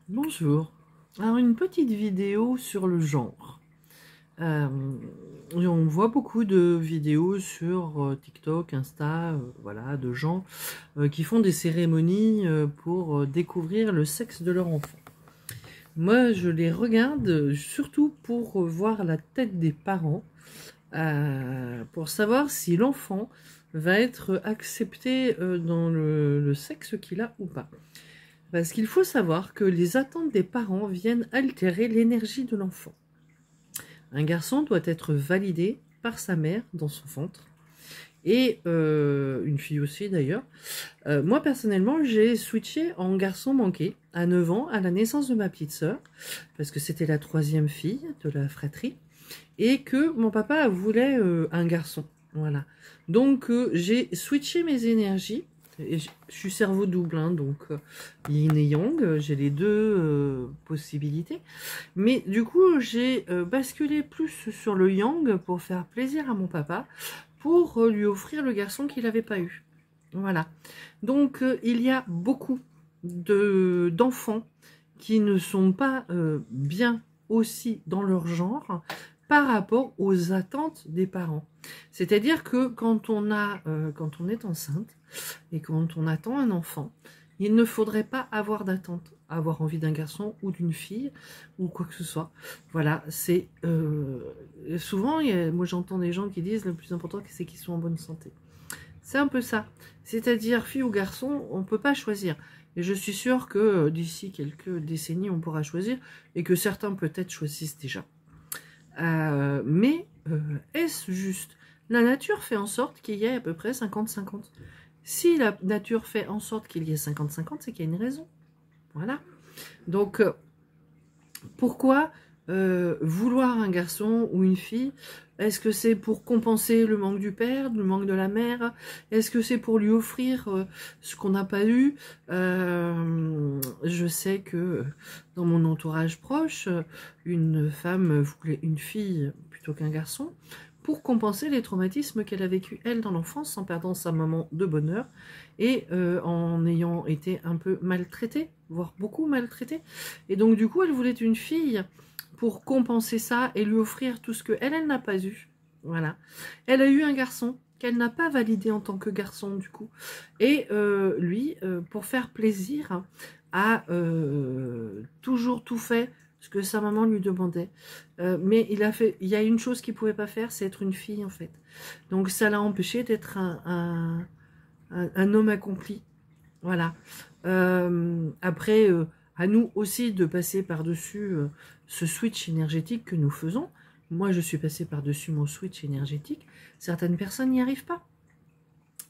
Bonjour. Alors une petite vidéo sur le genre. Euh, on voit beaucoup de vidéos sur TikTok, Insta, voilà, de gens qui font des cérémonies pour découvrir le sexe de leur enfant. Moi, je les regarde surtout pour voir la tête des parents, pour savoir si l'enfant va être accepté dans le sexe qu'il a ou pas. Parce qu'il faut savoir que les attentes des parents viennent altérer l'énergie de l'enfant. Un garçon doit être validé par sa mère dans son ventre, et une fille aussi d'ailleurs. Moi personnellement, j'ai switché en garçon manqué à 9 ans, à la naissance de ma petite sœur, parce que c'était la 3e fille de la fratrie, et que mon papa voulait un garçon. Voilà. Donc j'ai switché mes énergies. Et je suis cerveau double, hein, donc yin et yang, j'ai les deux possibilités. Mais du coup, j'ai basculé plus sur le yang pour faire plaisir à mon papa, pour lui offrir le garçon qu'il n'avait pas eu. Voilà. Donc il y a beaucoup d'enfants qui ne sont pas bien aussi dans leur genre par rapport aux attentes des parents. C'est-à-dire que quand on est enceinte et quand on attend un enfant, il ne faudrait pas avoir d'attente, avoir envie d'un garçon ou d'une fille ou quoi que ce soit. Voilà, c'est souvent, moi j'entends des gens qui disent le plus important c'est qu'ils soient en bonne santé. C'est un peu ça. C'est-à-dire fille ou garçon, on ne peut pas choisir. Et je suis sûre que d'ici quelques décennies, on pourra choisir et que certains peut-être choisissent déjà. Mais est-ce juste? La nature fait en sorte qu'il y ait à peu près 50-50. Si la nature fait en sorte qu'il y ait 50-50, c'est qu'il y a une raison. Voilà. Donc, pourquoi vouloir un garçon ou une fille? Est-ce que c'est pour compenser le manque du père, le manque de la mère? Est-ce que c'est pour lui offrir ce qu'on n'a pas eu? Je sais que dans mon entourage proche, une femme voulait une fille plutôt qu'un garçon pour compenser les traumatismes qu'elle a vécu elle dans l'enfance en perdant sa maman de bonne heure et en ayant été un peu maltraitée, voire beaucoup maltraitée. Et donc du coup elle voulait une fille pour compenser ça et lui offrir tout ce que elle n'a pas eu. Voilà. Elle a eu un garçon qu'elle n'a pas validé en tant que garçon du coup. Et lui, pour faire plaisir, a toujours tout fait ce que sa maman lui demandait. Mais il y a une chose qu'il ne pouvait pas faire, c'est être une fille en fait. Donc ça l'a empêché d'être un homme accompli. Voilà. Après, à nous aussi de passer par-dessus ce switch énergétique que nous faisons. Moi, je suis passée par-dessus mon switch énergétique. Certaines personnes n'y arrivent pas.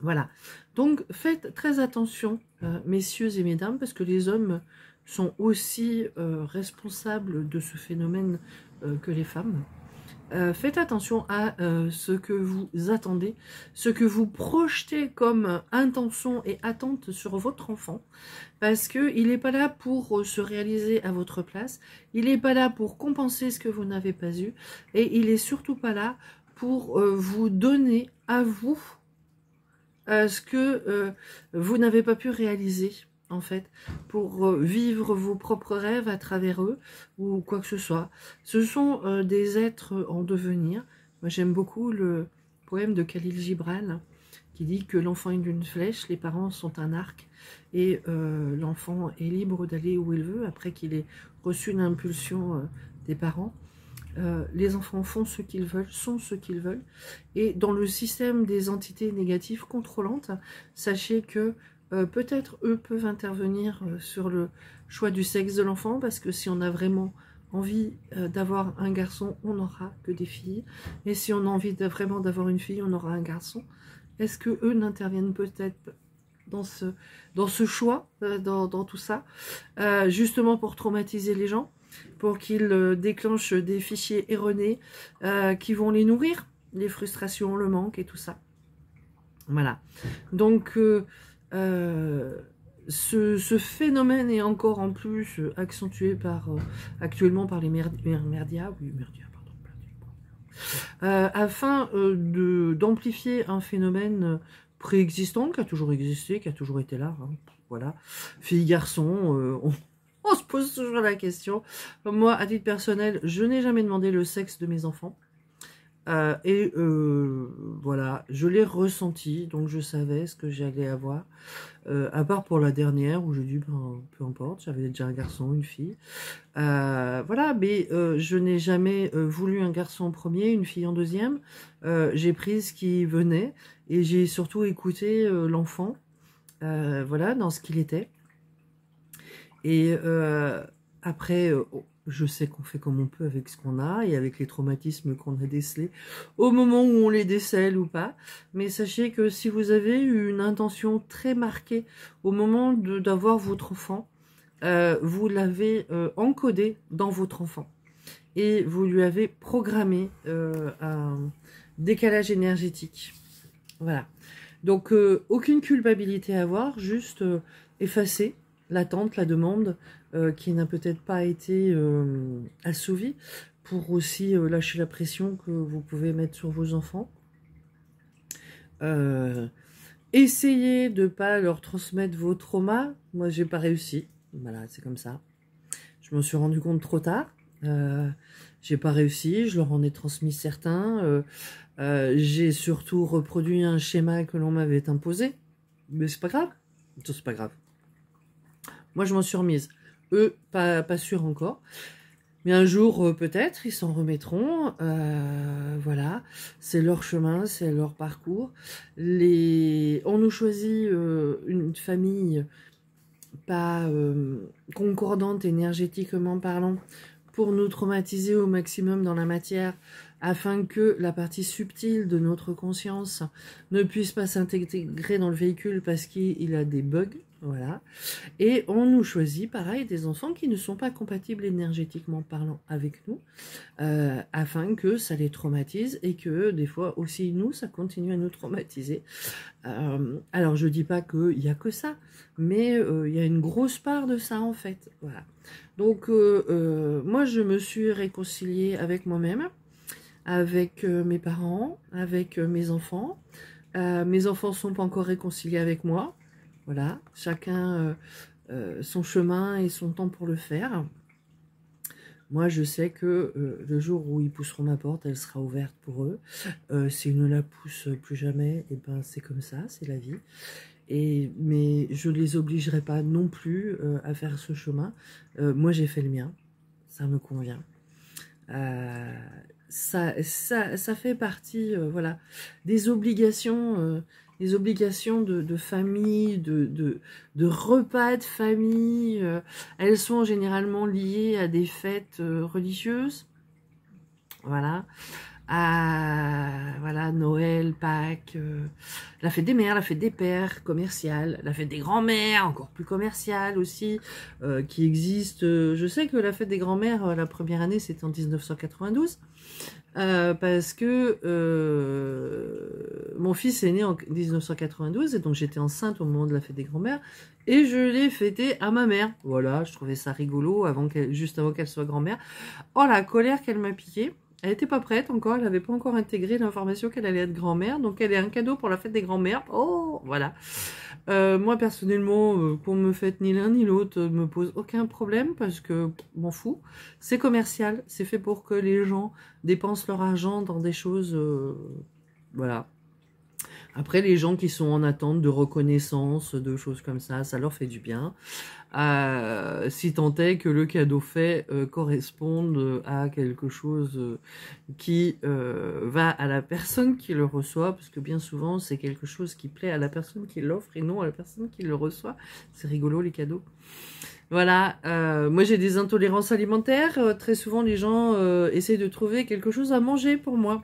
Voilà. Donc, faites très attention, messieurs et mesdames, parce que les hommes sont aussi responsables de ce phénomène que les femmes. Faites attention à ce que vous attendez, ce que vous projetez comme intention et attente sur votre enfant, parce qu'il n'est pas là pour se réaliser à votre place, il n'est pas là pour compenser ce que vous n'avez pas eu, et il n'est surtout pas là pour vous donner à vous ce que vous n'avez pas pu réaliser, en fait, pour vivre vos propres rêves à travers eux, ou quoi que ce soit. Ce sont des êtres en devenir. Moi, j'aime beaucoup le poème de Khalil Gibran, qui dit que l'enfant est une flèche, les parents sont un arc, et l'enfant est libre d'aller où il veut, après qu'il ait reçu une impulsion des parents. Les enfants font ce qu'ils veulent, sont ce qu'ils veulent. Et dans le système des entités négatives contrôlantes, sachez que peut-être eux peuvent intervenir sur le choix du sexe de l'enfant, parce que si on a vraiment envie d'avoir un garçon, on n'aura que des filles. Et si on a envie vraiment d'avoir une fille, on aura un garçon. Est-ce que eux n'interviennent peut-être dans ce choix, dans tout ça, justement pour traumatiser les gens, pour qu'ils déclenchent des fichiers erronés qui vont les nourrir, les frustrations, le manque et tout ça. Voilà. Donc, ce phénomène est encore en plus accentué actuellement par les merdias, afin d'amplifier un phénomène préexistant, qui a toujours existé, qui a toujours été là. Hein, voilà. Filles, garçons, On se pose toujours la question. Moi, à titre personnel, je n'ai jamais demandé le sexe de mes enfants. Voilà, je l'ai ressenti, donc je savais ce que j'allais avoir. À part pour la dernière, où je dis, ben, peu importe, j'avais déjà un garçon, une fille. Voilà, mais je n'ai jamais voulu un garçon en premier, une fille en deuxième. J'ai pris ce qui venait, et j'ai surtout écouté l'enfant, voilà, dans ce qu'il était. Et après, je sais qu'on fait comme on peut avec ce qu'on a et avec les traumatismes qu'on a décelés au moment où on les décèle ou pas. Mais sachez que si vous avez une intention très marquée au moment d'avoir votre enfant, vous l'avez encodé dans votre enfant. Et vous lui avez programmé un décalage énergétique. Voilà. Donc, aucune culpabilité à avoir, juste effacer l'attente, la demande qui n'a peut-être pas été assouvie pour aussi lâcher la pression que vous pouvez mettre sur vos enfants. Essayez de ne pas leur transmettre vos traumas. Moi, j'ai pas réussi. Voilà, c'est comme ça. Je m'en suis rendu compte trop tard. J'ai pas réussi. Je leur en ai transmis certains. J'ai surtout reproduit un schéma que l'on m'avait imposé. Mais c'est pas grave. C'est pas grave. Moi, je m'en suis remise. Eux, pas sûr encore. Mais un jour, peut-être, ils s'en remettront. Voilà, c'est leur chemin, c'est leur parcours. On nous choisit une famille pas concordante énergétiquement parlant pour nous traumatiser au maximum dans la matière, afin que la partie subtile de notre conscience ne puisse pas s'intégrer dans le véhicule parce qu'il a des bugs, voilà. Et on nous choisit, pareil, des enfants qui ne sont pas compatibles énergétiquement parlant avec nous, afin que ça les traumatise et que des fois aussi nous, ça continue à nous traumatiser. Alors je dis pas qu'il n'y a que ça, mais il y a une grosse part de ça en fait, voilà. Donc moi je me suis réconciliée avec moi-même, avec mes parents, avec mes enfants. Mes enfants sont pas encore réconciliés avec moi. Voilà, chacun son chemin et son temps pour le faire. Moi, je sais que le jour où ils pousseront ma porte, elle sera ouverte pour eux. S'ils ne la poussent plus jamais, et ben c'est comme ça, c'est la vie. Mais je ne les obligerai pas non plus à faire ce chemin. Moi, j'ai fait le mien. Ça me convient. Ça fait partie voilà, des obligations de famille, de repas de famille. Elles sont généralement liées à des fêtes religieuses. Voilà. Voilà, Noël, Pâques, la fête des mères, la fête des pères, commerciale, la fête des grands-mères, encore plus commerciale aussi, qui existe. Je sais que la fête des grands-mères, la première année, c'était en 1992, parce que mon fils est né en 1992, et donc j'étais enceinte au moment de la fête des grands-mères, et je l'ai fêté à ma mère. Voilà, je trouvais ça rigolo, juste avant qu'elle soit grand-mère. Oh, la colère qu'elle m'a piquée. Elle n'était pas prête encore, elle n'avait pas encore intégré l'information qu'elle allait être grand-mère, donc elle est un cadeau pour la fête des grands-mères. Oh, voilà. Moi, personnellement, qu'on me fête ni l'un ni l'autre me pose aucun problème, parce que m'en fous. C'est commercial, c'est fait pour que les gens dépensent leur argent dans des choses... voilà. Après, les gens qui sont en attente de reconnaissance, de choses comme ça leur fait du bien. Si tant est que le cadeau fait corresponde à quelque chose qui va à la personne qui le reçoit, parce que bien souvent, c'est quelque chose qui plaît à la personne qui l'offre et non à la personne qui le reçoit. C'est rigolo, les cadeaux. Voilà, moi j'ai des intolérances alimentaires. Très souvent, les gens essaient de trouver quelque chose à manger pour moi.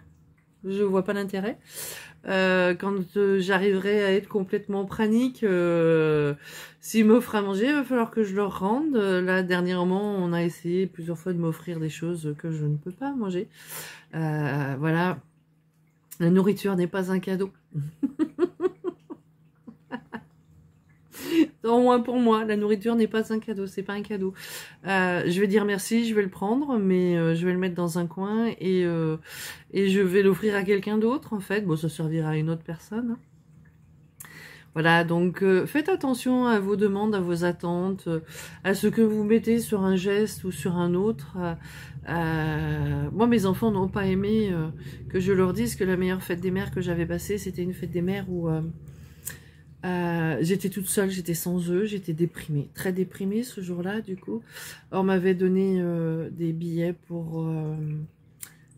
Je vois pas l'intérêt. Quand j'arriverai à être complètement pranique, s'ils m'offrent à manger, il va falloir que je leur rende. Là, dernièrement, on a essayé plusieurs fois de m'offrir des choses que je ne peux pas manger. Voilà, la nourriture n'est pas un cadeau. Au moins pour moi, la nourriture n'est pas un cadeau, c'est pas un cadeau. Je vais dire merci, je vais le prendre, mais je vais le mettre dans un coin et je vais l'offrir à quelqu'un d'autre en fait. Bon, ça servira à une autre personne. Voilà, donc faites attention à vos demandes, à vos attentes, à ce que vous mettez sur un geste ou sur un autre. Moi, mes enfants n'ont pas aimé que je leur dise que la meilleure fête des mères que j'avais passée, c'était une fête des mères où j'étais toute seule, j'étais sans eux, j'étais déprimée, très déprimée ce jour-là, du coup. On m'avait donné des billets pour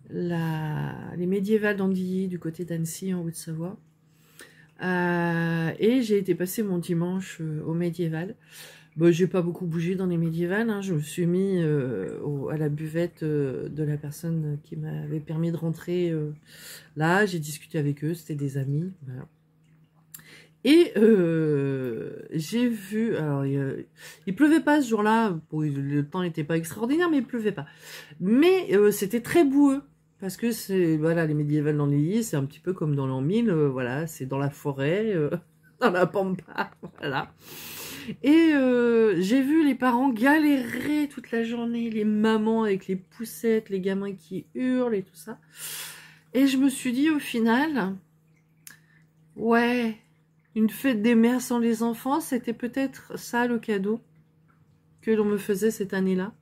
les médiévales d'Andilly, du côté d'Annecy, en Haute-Savoie. Et j'ai été passer mon dimanche au médiéval. Bon, j'ai pas beaucoup bougé dans les médiévales, hein. Je me suis mis à la buvette de la personne qui m'avait permis de rentrer là. J'ai discuté avec eux, c'était des amis. Voilà. Et j'ai vu, alors il pleuvait pas ce jour-là, bon, le temps n'était pas extraordinaire, mais il pleuvait pas. Mais c'était très boueux. Parce que c'est, voilà, les médiévales dans l'île, c'est un petit peu comme dans l'an 1000, voilà, c'est dans la forêt, dans la pampa, voilà. Et j'ai vu les parents galérer toute la journée, les mamans avec les poussettes, les gamins qui hurlent et tout ça. Et je me suis dit au final, ouais, une fête des mères sans les enfants, c'était peut-être ça le cadeau que l'on me faisait cette année-là.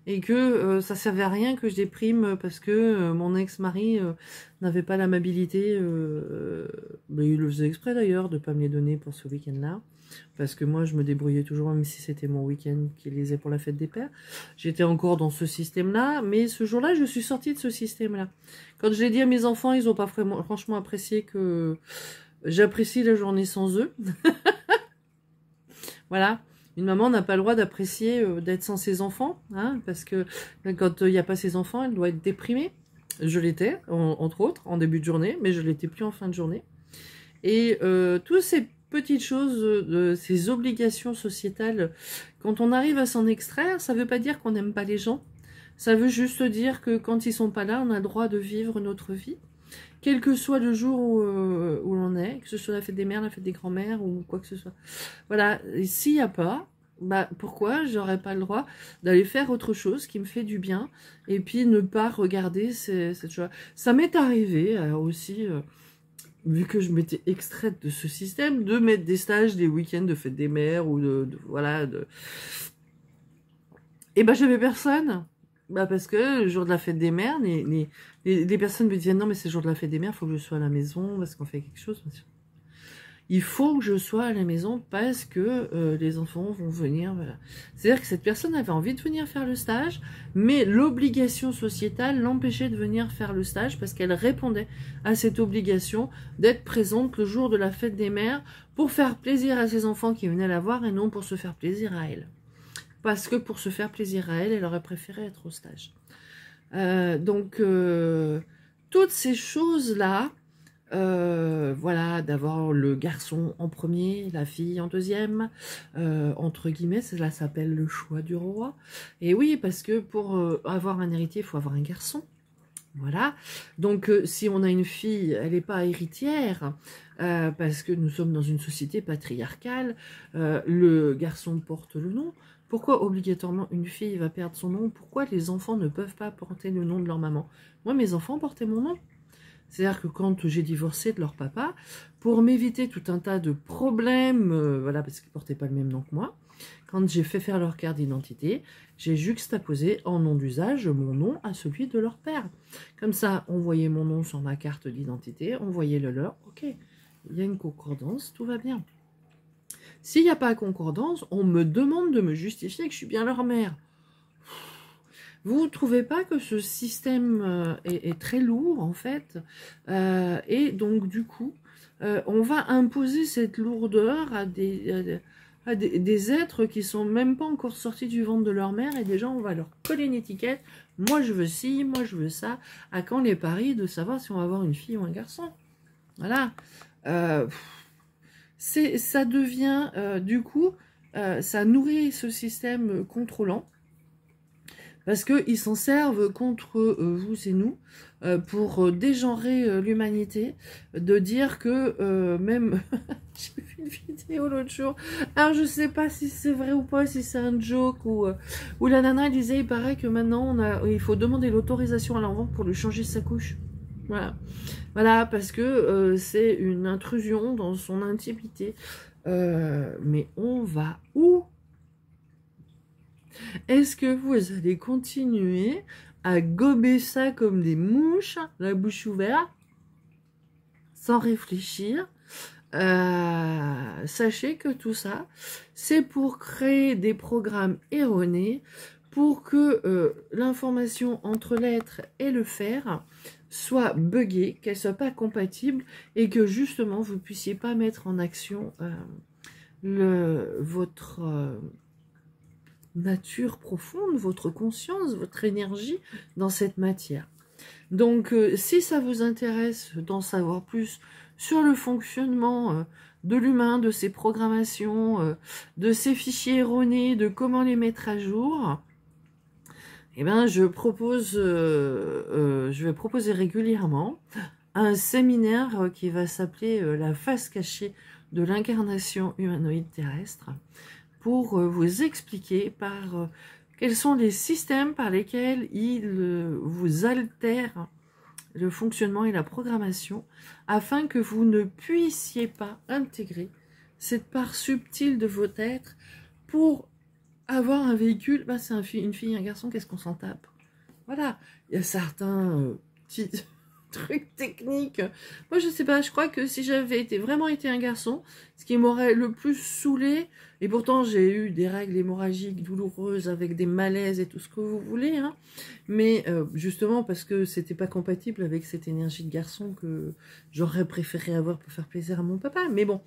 Et que ça servait à rien que je déprime parce que mon ex-mari n'avait pas l'amabilité, mais il le faisait exprès d'ailleurs de pas me les donner pour ce week-end-là, parce que moi je me débrouillais toujours, même si c'était mon week-end qu'il les faisait pour la fête des pères. J'étais encore dans ce système-là, mais ce jour-là je suis sortie de ce système-là. Quand je l'ai dit à mes enfants, ils n'ont pas franchement apprécié que j'apprécie la journée sans eux. Voilà. Une maman n'a pas le droit d'apprécier d'être sans ses enfants, hein, parce que quand il n'y a pas ses enfants, elle doit être déprimée. Je l'étais, entre autres, en début de journée, mais je l'étais plus en fin de journée. Et toutes ces petites choses, ces obligations sociétales, quand on arrive à s'en extraire, ça ne veut pas dire qu'on n'aime pas les gens. Ça veut juste dire que quand ils sont pas là, on a le droit de vivre notre vie. Quel que soit le jour où l'on est, que ce soit la fête des mères, la fête des grands-mères ou quoi que ce soit. Voilà, et s'il n'y a pas, bah pourquoi j'aurais pas le droit d'aller faire autre chose qui me fait du bien et puis ne pas regarder cette chose. Ça m'est arrivé aussi, vu que je m'étais extraite de ce système, de mettre des stages, des week-ends de fête des mères ou voilà. Et ben j'avais personne. Bah parce que le jour de la fête des mères, les personnes me disaient non mais c'est le jour de la fête des mères, il faut que je sois à la maison parce qu'on fait quelque chose. Il faut que je sois à la maison parce que les enfants vont venir. Voilà. C'est-à-dire que cette personne avait envie de venir faire le stage, mais l'obligation sociétale l'empêchait de venir faire le stage parce qu'elle répondait à cette obligation d'être présente le jour de la fête des mères pour faire plaisir à ses enfants qui venaient la voir et non pour se faire plaisir à elle. Parce que pour se faire plaisir à elle, elle aurait préféré être au stage. Donc, toutes ces choses-là, voilà, d'avoir le garçon en premier, la fille en deuxième, entre guillemets, cela s'appelle le choix du roi. Et oui, parce que pour avoir un héritier, il faut avoir un garçon. Voilà, donc si on a une fille, elle n'est pas héritière, parce que nous sommes dans une société patriarcale, le garçon porte le nom. Pourquoi obligatoirement une fille va perdre son nom? Pourquoi les enfants ne peuvent pas porter le nom de leur maman? Moi, mes enfants portaient mon nom. C'est-à-dire que quand j'ai divorcé de leur papa, pour m'éviter tout un tas de problèmes, voilà, parce qu'ils ne portaient pas le même nom que moi, quand j'ai fait faire leur carte d'identité, j'ai juxtaposé en nom d'usage mon nom à celui de leur père. Comme ça, on voyait mon nom sur ma carte d'identité, on voyait le leur, ok, il y a une concordance, tout va bien. S'il n'y a pas de concordance, on me demande de me justifier que je suis bien leur mère. Vous ne trouvez pas que ce système est très lourd, en fait, et donc, du coup, on va imposer cette lourdeur à des êtres qui sont même pas encore sortis du ventre de leur mère, et déjà, on va leur coller une étiquette. Moi, je veux ci, moi, je veux ça. À quand les paris de savoir si on va avoir une fille ou un garçon? Voilà. Ça devient, du coup, ça nourrit ce système contrôlant. Parce qu'ils s'en servent contre vous et nous pour dégenrer l'humanité, de dire que même... J'ai vu une vidéo l'autre jour, alors je sais pas si c'est vrai ou pas, si c'est un joke, ou la nana disait, il paraît que maintenant il faut demander l'autorisation à l'enfant pour lui changer sa couche. Voilà, voilà, parce que c'est une intrusion dans son intimité. Mais on va où? Est-ce que vous allez continuer à gober ça comme des mouches, la bouche ouverte, sans réfléchir? Sachez que tout ça, c'est pour créer des programmes erronés, pour que l'information entre l'être et le faire soit buggée, qu'elle soit pas compatible, et que justement vous puissiez pas mettre en action votre nature profonde, votre conscience, votre énergie dans cette matière. Donc, si ça vous intéresse d'en savoir plus sur le fonctionnement de l'humain, de ses programmations, de ses fichiers erronés, de comment les mettre à jour, eh ben, je vais proposer régulièrement un séminaire qui va s'appeler la face cachée de l'incarnation humanoïde terrestre, pour vous expliquer quels sont les systèmes par lesquels il vous altère le fonctionnement et la programmation, afin que vous ne puissiez pas intégrer cette part subtile de votre être pour avoir un véhicule. Ben, c'est une fille, un garçon, qu'est-ce qu'on s'en tape? Voilà, il y a certains petits trucs techniques. Moi, je sais pas, je crois que si j'avais vraiment été un garçon, ce qui m'aurait le plus saoulé, et pourtant j'ai eu des règles hémorragiques douloureuses avec des malaises et tout ce que vous voulez, hein, mais justement parce que c'était pas compatible avec cette énergie de garçon que j'aurais préféré avoir pour faire plaisir à mon papa, mais bon.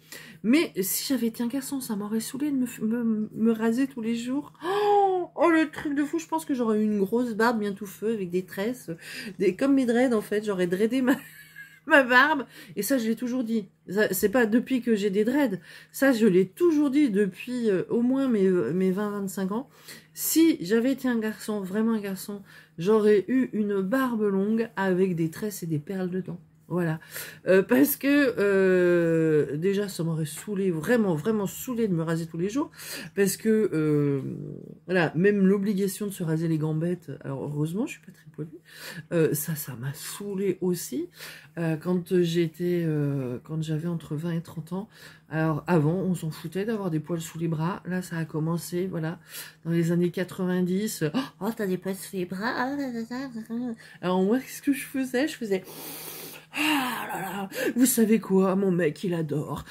Mais si j'avais été un garçon, ça m'aurait saoulé de me raser tous les jours. Oh, le truc de fou, je pense que j'aurais eu une grosse barbe bien tout feu avec des tresses, comme mes dreads en fait, j'aurais dreadé ma barbe, et ça je l'ai toujours dit, c'est pas depuis que j'ai des dreads, ça je l'ai toujours dit depuis au moins mes 20-25 ans. Si j'avais été un garçon, vraiment un garçon, j'aurais eu une barbe longue avec des tresses et des perles dedans. Voilà, parce que déjà ça m'aurait saoulé, vraiment saoulé de me raser tous les jours, parce que voilà, même l'obligation de se raser les gambettes, alors heureusement je suis pas très poilue, ça m'a saoulé aussi, quand j'avais entre 20 et 30 ans. Alors avant on s'en foutait d'avoir des poils sous les bras, là ça a commencé, voilà, dans les années 90, oh t'as des poils sous les bras, alors moi qu'est-ce que je faisais? Ah là là, vous savez quoi, mon mec, il adore.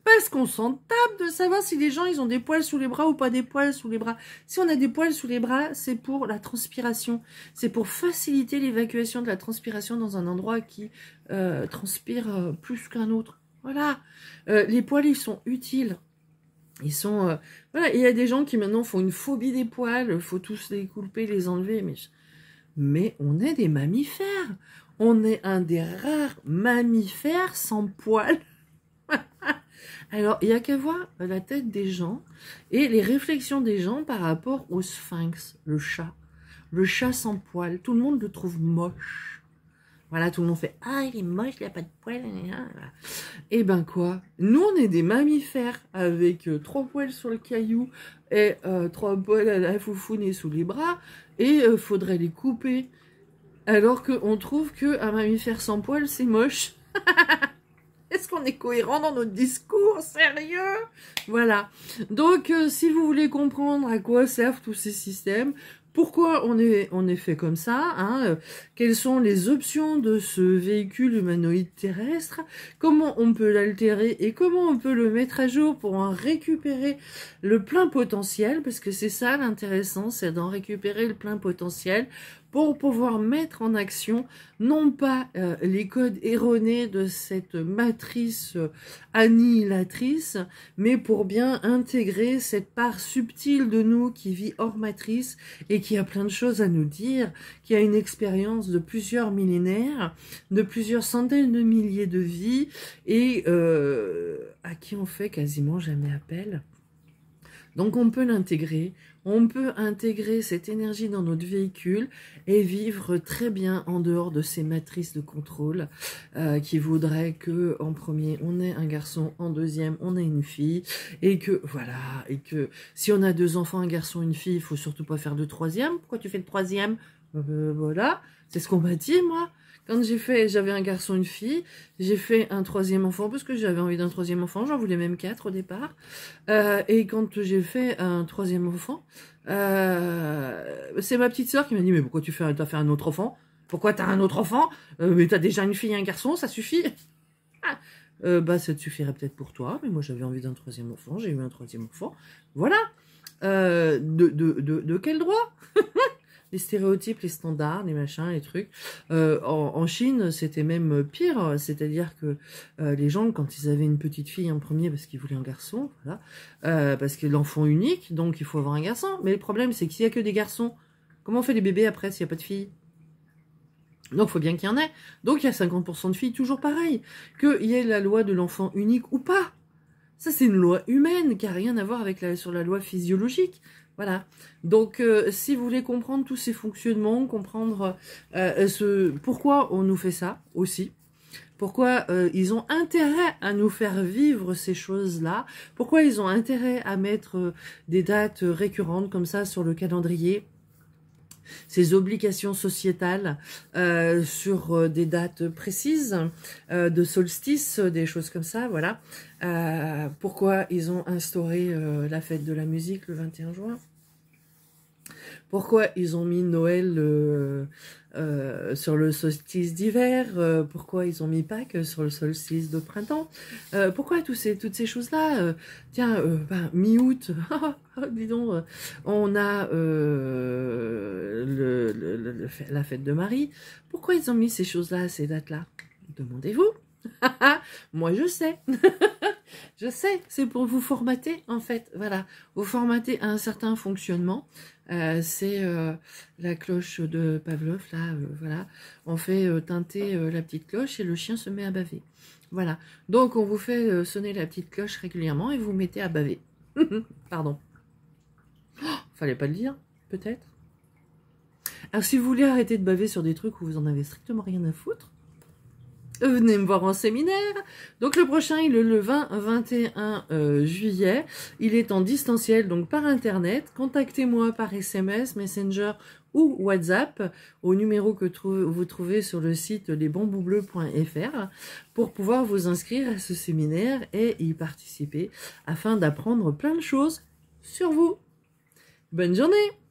Parce qu'on s'en tape de savoir si les gens, ils ont des poils sous les bras ou pas des poils sous les bras. Si on a des poils sous les bras, c'est pour la transpiration. C'est pour faciliter l'évacuation de la transpiration dans un endroit qui transpire plus qu'un autre. Voilà. Les poils, ils sont utiles. Ils sont... voilà, il y a des gens qui maintenant font une phobie des poils. Il faut tous les couper, les enlever, mais on est des mammifères. On est un des rares mammifères sans poils. Alors, il n'y a qu'à voir la tête des gens et les réflexions des gens par rapport au sphinx, le chat. Le chat sans poils. Tout le monde le trouve moche. Voilà, tout le monde fait « Ah, il est moche, il n'a pas de poils. » Eh ben quoi? Nous, on est des mammifères avec 3 poils sur le caillou et 3 poils à la foufoune et sous les bras. Et faudrait les couper. Alors qu'on trouve qu'un mammifère sans poils, c'est moche. Est-ce qu'on est cohérent dans notre discours? Sérieux? Voilà. Donc, si vous voulez comprendre à quoi servent tous ces systèmes, pourquoi on est fait comme ça, hein, quelles sont les options de ce véhicule humanoïde terrestre, comment on peut l'altérer et comment on peut le mettre à jour pour en récupérer le plein potentiel, parce que c'est ça l'intéressant, c'est d'en récupérer le plein potentiel pour pouvoir mettre en action non pas les codes erronés de cette matrice annihilatrice, mais pour bien intégrer cette part subtile de nous qui vit hors matrice et qui a plein de choses à nous dire, qui a une expérience de plusieurs millénaires, de plusieurs centaines de milliers de vies, et à qui on fait quasiment jamais appel. Donc on peut l'intégrer, on peut intégrer cette énergie dans notre véhicule et vivre très bien en dehors de ces matrices de contrôle qui voudraient que en premier on ait un garçon, en deuxième on ait une fille, et que voilà, et que si on a 2 enfants, un garçon, une fille, il faut surtout pas faire de troisième. Pourquoi tu fais le troisième? Voilà, c'est ce qu'on m'a dit, moi. Quand j'avais un garçon, une fille, j'ai fait un 3e enfant, parce que j'avais envie d'un 3e enfant, j'en voulais même 4 au départ. Et quand j'ai fait un 3e enfant, c'est ma petite sœur qui m'a dit, mais pourquoi t'as fait un autre enfant? Pourquoi t'as un autre enfant? Mais t'as déjà une fille et un garçon, ça suffit. Bah, ça te suffirait peut-être pour toi, mais moi j'avais envie d'un 3e enfant, j'ai eu un 3e enfant. Voilà. De quel droit? Les stéréotypes, les standards, les machins, les trucs. En Chine, c'était même pire, c'est-à-dire que les gens, quand ils avaient une petite fille en premier, parce qu'ils voulaient un garçon, voilà, parce que l'enfant unique, donc il faut avoir un garçon. Mais le problème, c'est que s'il n'y a que des garçons, comment on fait les bébés après s'il n'y a pas de filles? Donc, il faut bien qu'il y en ait. Donc, il y a 50% de filles, toujours pareil. Qu'il y ait la loi de l'enfant unique ou pas. Ça, c'est une loi humaine qui n'a rien à voir avec sur la loi physiologique. Voilà. Donc, si vous voulez comprendre tous ces fonctionnements, comprendre pourquoi on nous fait ça aussi, pourquoi ils ont intérêt à nous faire vivre ces choses-là, pourquoi ils ont intérêt à mettre des dates récurrentes comme ça sur le calendrier, ces obligations sociétales sur des dates précises, de solstice, des choses comme ça, voilà. Pourquoi ils ont instauré la fête de la musique le 21 juin? Pourquoi ils ont mis Noël sur le solstice d'hiver? Pourquoi ils ont mis Pâques sur le solstice de printemps? Pourquoi toutes ces choses-là? Tiens, mi-août, dis donc, on a la fête de Marie. Pourquoi ils ont mis ces choses-là, ces dates-là? Demandez-vous. Moi, je sais. Je sais, c'est pour vous formater, en fait. Voilà, vous formater à un certain fonctionnement. C'est la cloche de Pavlov, là, voilà. On fait tinter la petite cloche et le chien se met à baver. Voilà, donc on vous fait sonner la petite cloche régulièrement et vous mettez à baver. Pardon. Oh, fallait pas le dire, peut-être. Alors, si vous voulez arrêter de baver sur des trucs où vous en avez strictement rien à foutre, venez me voir en séminaire. Donc le prochain, il est le 20-21 juillet. Il est en distanciel, donc par internet. Contactez-moi par SMS, Messenger ou WhatsApp au numéro que vous trouvez sur le site lesbamboubleux.fr pour pouvoir vous inscrire à ce séminaire et y participer afin d'apprendre plein de choses sur vous. Bonne journée!